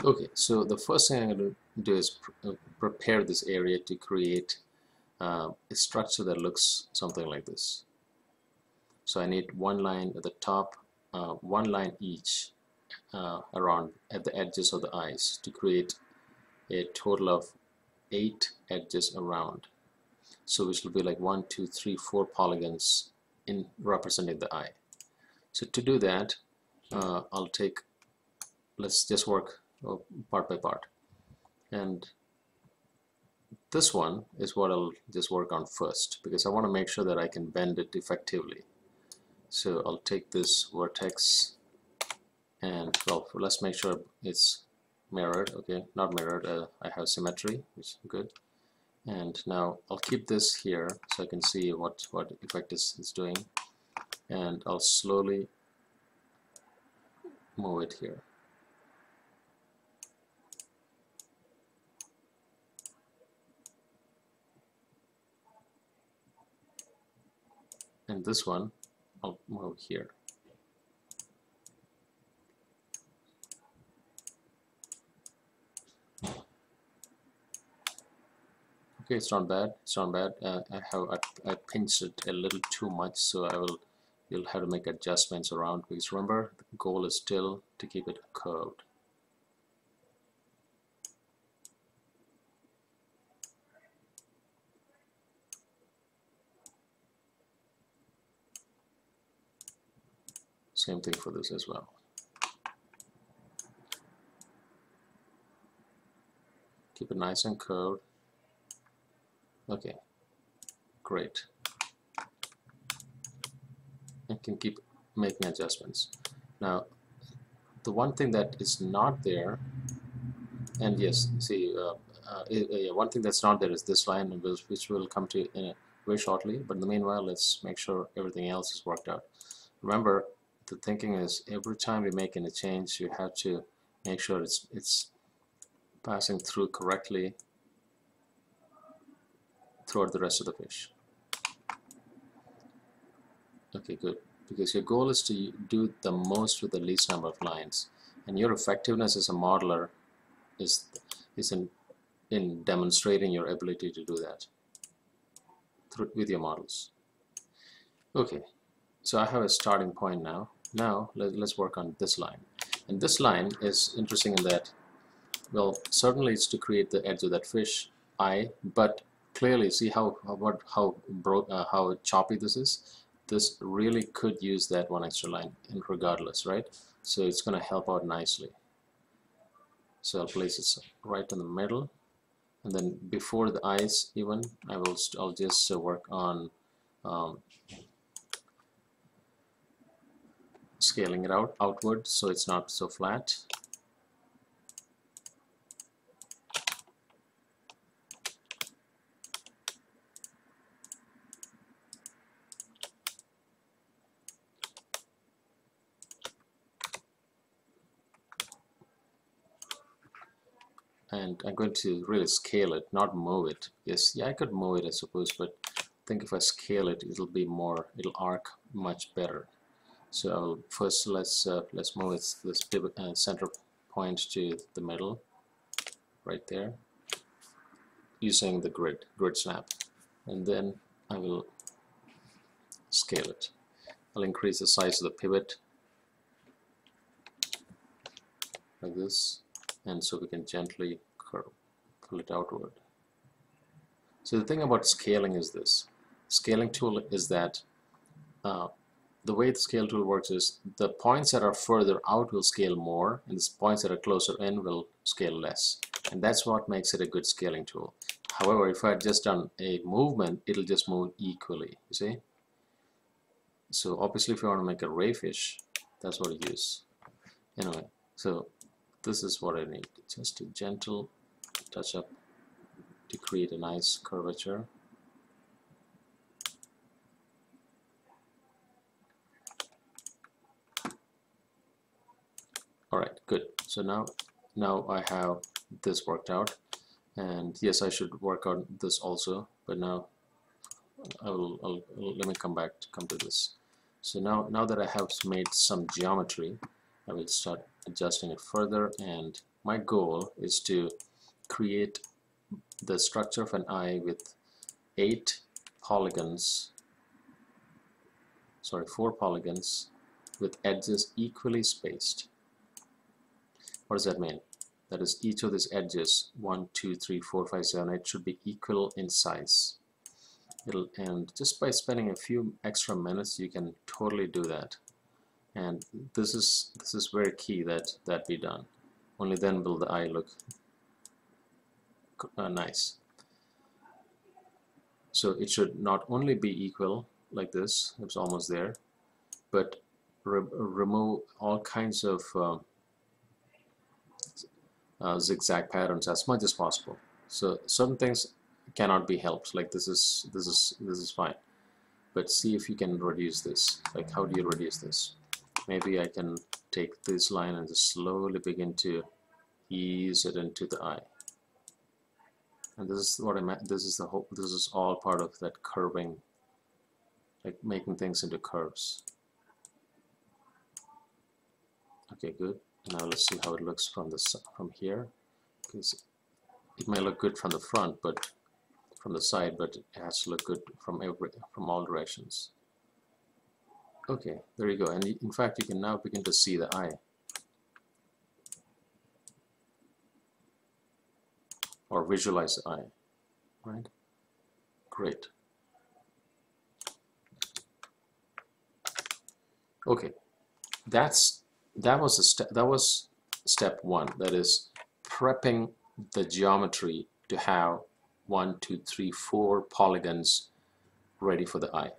Okay, so the first thing I'm going to do is prepare this area to create a structure that looks something like this. So I need one line at the top, one line each around at the edges of the eyes to create a total of 8 edges around. So which will be like 1, 2, 3, 4 polygons in representing the eye. So to do that, I'll take, let's just work part by part. And this one is what I'll just work on first, because I want to make sure that I can bend it effectively. So I'll take this vertex and, well, let's make sure it's mirrored. Okay, not mirrored, I have symmetry, which is good. And now I'll keep this here so I can see what effect it's doing, and I'll slowly move it here. And this one I'll move here. Okay, it's not bad. It's not bad. I pinched it a little too much, so you'll have to make adjustments around, because remember, the goal is still to keep it curved. Same thing for this as well. Keep it nice and curved. Okay, great. I can keep making adjustments. Now, the one thing that is not there, and yes, see, one thing that's not there is this line, which will come to very shortly. But in the meanwhile, let's make sure everything else is worked out. Remember, the thinking is every time you're making a change, you have to make sure it's passing through correctly throughout the rest of the fish. Okay, good. Because your goal is to do the most with the least number of lines, and your effectiveness as a modeler is in demonstrating your ability to do that with your models. Okay, so I have a starting point now. Now let's work on this line, and this line is interesting in that, well, certainly it's to create the edge of that fish eye, but clearly see how choppy this is. This really could use that one extra line, and regardless, right? So it's going to help out nicely. So I'll place it right in the middle, and then before the eyes even, I'll just work on scaling it outward so it's not so flat. And I'm going to really scale it, not move it. Yes, yeah, I could move it, I suppose, but I think if I scale it, it'll arc much better. So first, let's move this pivot center point to the middle, right there, using the grid snap, and then I will scale it. I'll increase the size of the pivot like this, and so we can gently pull it outward. So the thing about scaling is this. Scaling tool is that the way the scale tool works is the points that are further out will scale more, and the points that are closer in will scale less. And that's what makes it a good scaling tool. However, if I had just done a movement, it'll just move equally, you see? So obviously if you want to make a ray fish, that's what I use. Anyway, so this is what I need. Just a gentle touch up to create a nice curvature. Alright, good. So now I have this worked out, and yes, I should work on this also, but now let me come to this. So now that I have made some geometry, I will start adjusting it further, and my goal is to create the structure of an eye with 4 polygons with edges equally spaced. What does that mean? That is, each of these edges, 1, 2, 3, 4, 5, 7, 8, should be equal in size. And just by spending a few extra minutes, you can totally do that. And this is very key that be done. Only then will the eye look nice. So it should not only be equal like this, it's almost there, but remove all kinds of zigzag patterns as much as possible. So certain things cannot be helped, like this is fine, but see if you can reduce this. Like, how do you reduce this? Maybe I can take this line and just slowly begin to ease it into the eye. And this is what I meant. This is all part of that curving, like making things into curves. Okay, good. Now let's see how it looks from here, because it may look good from the front, but from the side, but it has to look good from all directions. Okay, there you go. And in fact, you can now begin to see the eye. Or visualize the eye, right? Great. Okay, that was step 1. That is prepping the geometry to have 1, 2, 3, 4 polygons ready for the eye.